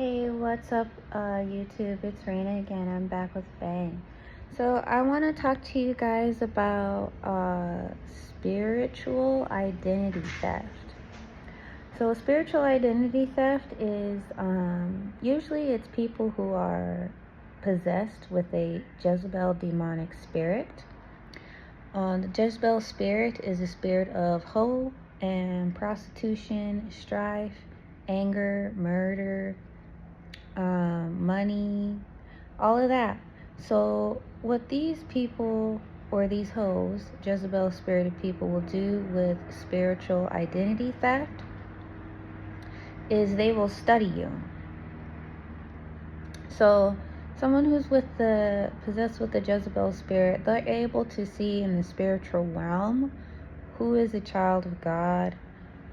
Hey, what's up, YouTube? It's Raina again. I'm back with Bang. So, I want to talk to you guys about spiritual identity theft. So, spiritual identity theft is usually it's people who are possessed with a Jezebel demonic spirit. The Jezebel spirit is a spirit of hoe and prostitution, strife, anger, murder, money, all of that. So, what these people or these hoes, Jezebel spirited people, will do with spiritual identity theft is they will study you. So, someone who's possessed with the Jezebel spirit, they're able to see in the spiritual realm who is a child of God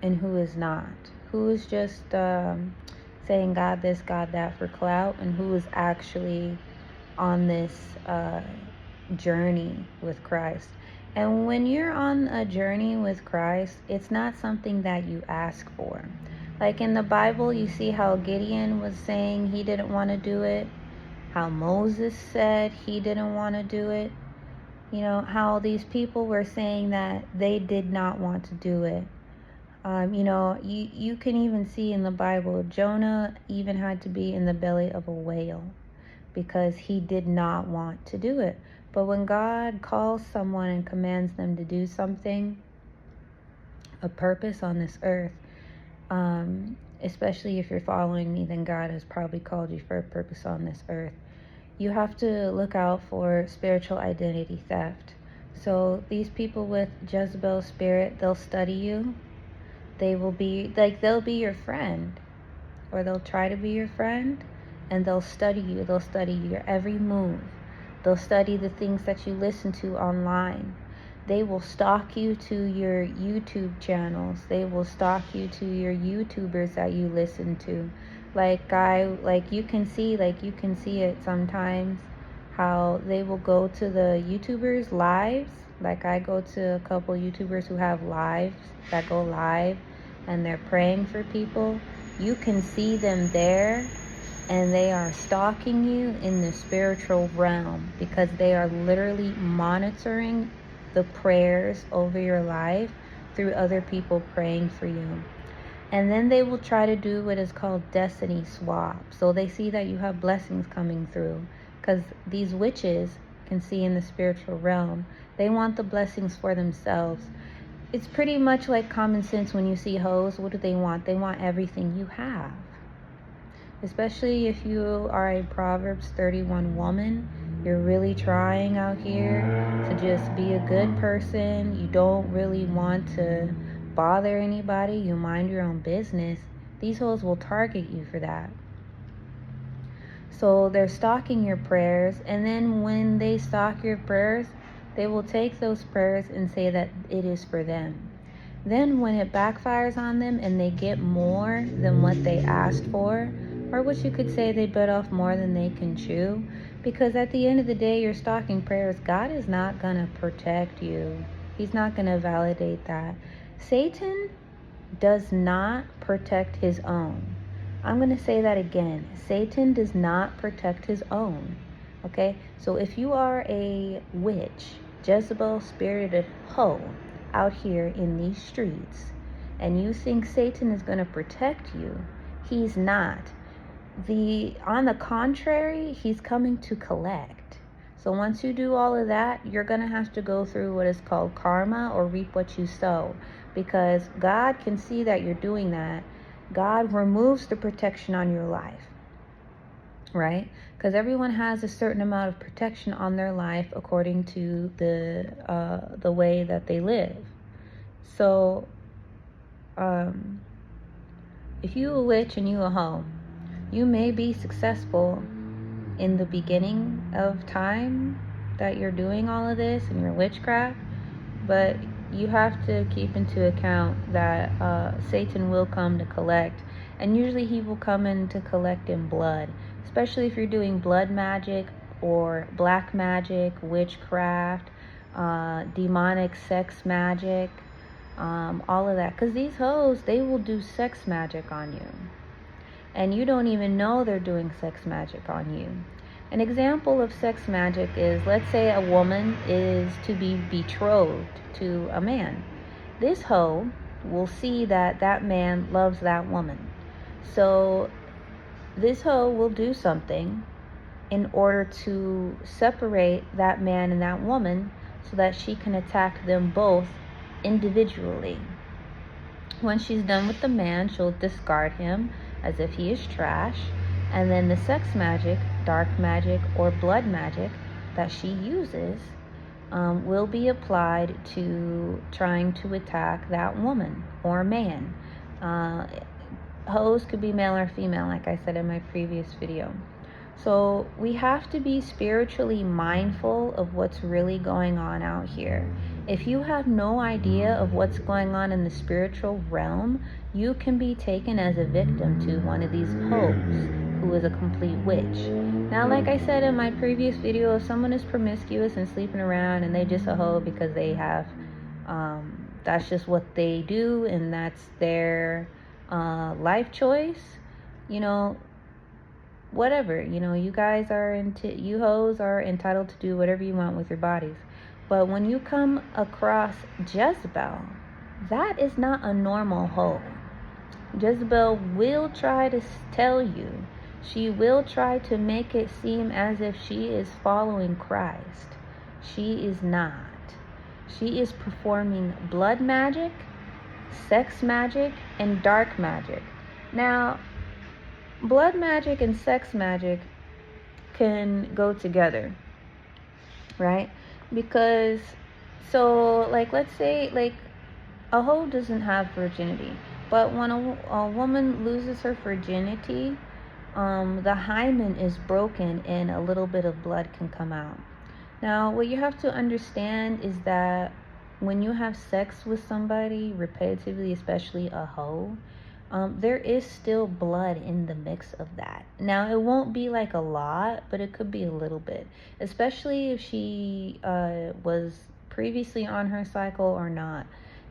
and who is not. Who is just saying God this, God that for clout, and who is actually on this journey with Christ. And when you're on a journey with Christ, it's not something that you ask for. Like in the Bible, you see how Gideon was saying he didn't want to do it, how Moses said he didn't want to do it. You know, how these people were saying that they did not want to do it. You can even see in the Bible, Jonah even had to be in the belly of a whale because he did not want to do it. But when God calls someone and commands them to do something, a purpose on this earth, especially if you're following me, then God has probably called you for a purpose on this earth. You have to look out for spiritual identity theft. So these people with Jezebel spirit, they'll study you. They'll be your friend, or they'll try to be your friend, and they'll study you. They'll study your every move. They'll study the things that you listen to online. They will stalk you to your YouTube channels. They will stalk you to your YouTubers that you listen to. You can see it sometimes how they will go to the YouTubers lives. Like I go to a couple YouTubers who have lives that go live and they're praying for people. You can see them there, and they are stalking you in the spiritual realm because they are literally monitoring the prayers over your life through other people praying for you. And then they will try to do what is called destiny swap. So they see that you have blessings coming through because these witches can see in the spiritual realm. They want the blessings for themselves. It's pretty much like common sense when you see hoes. What do they want? They want everything you have. Especially if you are a Proverbs 31 woman. You're really trying out here to just be a good person. You don't really want to bother anybody. You mind your own business. These hoes will target you for that. So they're stalking your prayers, and then when they stalk your prayers, they will take those prayers and say that it is for them. Then when it backfires on them and they get more than what they asked for, or what you could say they bit off more than they can chew, because at the end of the day, you're stalking prayers. God is not going to protect you. He's not going to validate that. Satan does not protect his own. I'm going to say that again. Satan does not protect his own. Okay? So if you are a witch, Jezebel spirited hoe out here in these streets, and you think Satan is going to protect you, he's not. On the contrary, he's coming to collect. So once you do all of that, you're going to have to go through what is called karma, or reap what you sow, because God can see that you're doing that. God removes the protection on your life, right? Because everyone has a certain amount of protection on their life according to the way that they live. So if you a witch and you a hoe, you may be successful in the beginning of time that you're doing all of this and your witchcraft, but you have to keep into account that Satan will come to collect, and usually he will come in to collect in blood, especially if you're doing blood magic or black magic, witchcraft, demonic sex magic, all of that, because these hoes, they will do sex magic on you. and you don't even know they're doing sex magic on you. An example of sex magic is, let's say a woman is to be betrothed to a man. This hoe will see that that man loves that woman. So this hoe will do something in order to separate that man and that woman so that she can attack them both individually. When she's done with the man, she'll discard him as if he is trash, and then the sex magic, dark magic, or blood magic that she uses will be applied to trying to attack that woman or man. Hoes could be male or female, like I said in my previous video. So we have to be spiritually mindful of what's really going on out here. If you have no idea of what's going on in the spiritual realm, you can be taken as a victim to one of these hoes who is a complete witch. Now, like I said in my previous video, if someone is promiscuous and sleeping around and they just a hoe because they have, that's just what they do and that's their life choice, you know, whatever, you know, you hoes are entitled to do whatever you want with your bodies. But when you come across Jezebel, that is not a normal hoe. Jezebel will try to tell you, she will try to make it seem as if she is following Christ. She is not. She is performing blood magic, sex magic, and dark magic. Now, blood magic and sex magic can go together, right? Because, so, like, let's say, like, a hoe doesn't have virginity, but when a woman loses her virginity, the hymen is broken and a little bit of blood can come out. Now, what you have to understand is that when you have sex with somebody repetitively, especially a hoe, there is still blood in the mix of that. Now, it won't be like a lot, but it could be a little bit, especially if she was previously on her cycle or not.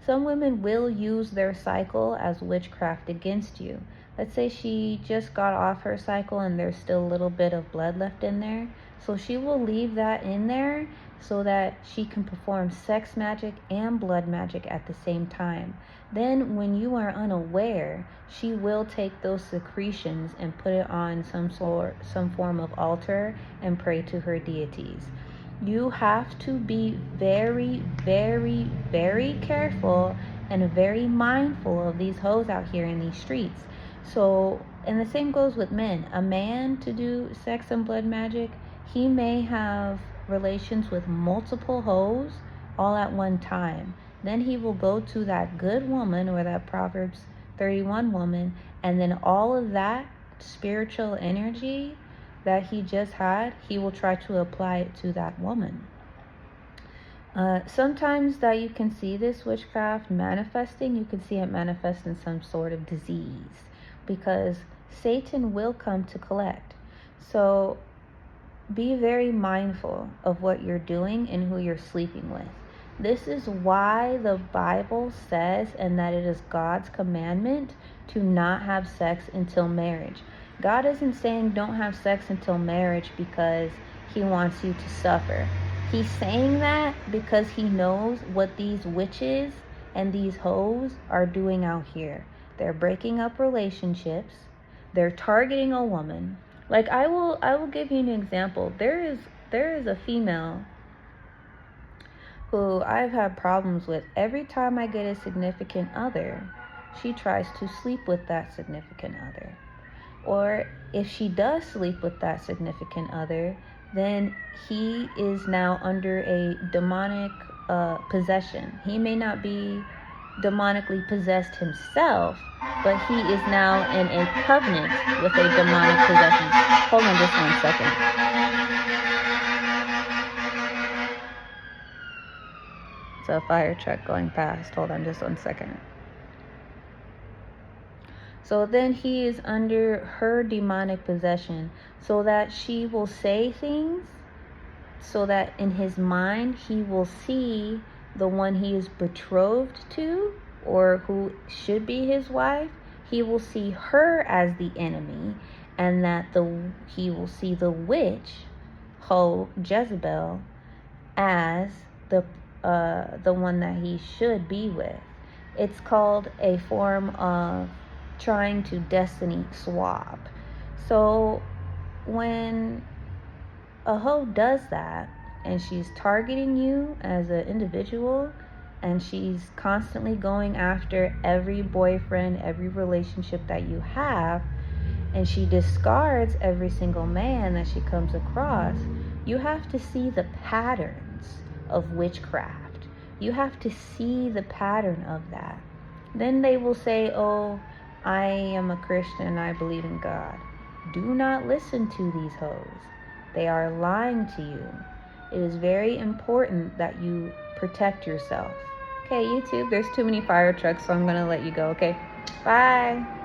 Some women will use their cycle as witchcraft against you. Let's say she just got off her cycle and there's still a little bit of blood left in there. So she will leave that in there so that she can perform sex magic and blood magic at the same time. Then when you are unaware, she will take those secretions and put it on some form of altar and pray to her deities. You have to be very, very, very careful and very mindful of these hoes out here in these streets. So, and the same goes with men. A man, to do sex and blood magic, he may have relations with multiple hoes all at one time. Then he will go to that good woman or that Proverbs 31 woman, and then all of that spiritual energy that he just had, he will try to apply it to that woman. Sometimes that you can see this witchcraft manifesting, you can see it manifest in some sort of disease, because Satan will come to collect. So be very mindful of what you're doing and who you're sleeping with. This is why the Bible says, and that it is God's commandment, to not have sex until marriage. God isn't saying don't have sex until marriage because he wants you to suffer. He's saying that because he knows what these witches and these hoes are doing out here. They're breaking up relationships. They're targeting a woman. Like, I will give you an example. There is a female who I've had problems with. Every time I get a significant other, she tries to sleep with that significant other. Or if she does sleep with that significant other, then he is now under a demonic possession. He may not be demonically possessed himself, but he is now in a covenant with a demonic possession. Hold on just 1 second. It's a fire truck going past. Hold on just 1 second. So then he is under her demonic possession, so that she will say things, so that in his mind he will see the one he is betrothed to, or who should be his wife. he will see her as the enemy, and that he will see the witch, Jezebel, as the one that he should be with. It's called a form of trying to destiny swap. So when a hoe does that and she's targeting you as an individual, and she's constantly going after every boyfriend, every relationship that you have, and she discards every single man that she comes across, you have to see the patterns of witchcraft. You have to see the pattern of that. Then they will say, oh, I am a Christian, I believe in God. Do not listen to these hoes. They are lying to you. It is very important that you protect yourself. Okay, YouTube, there's too many fire trucks, so I'm going to let you go, okay? Bye.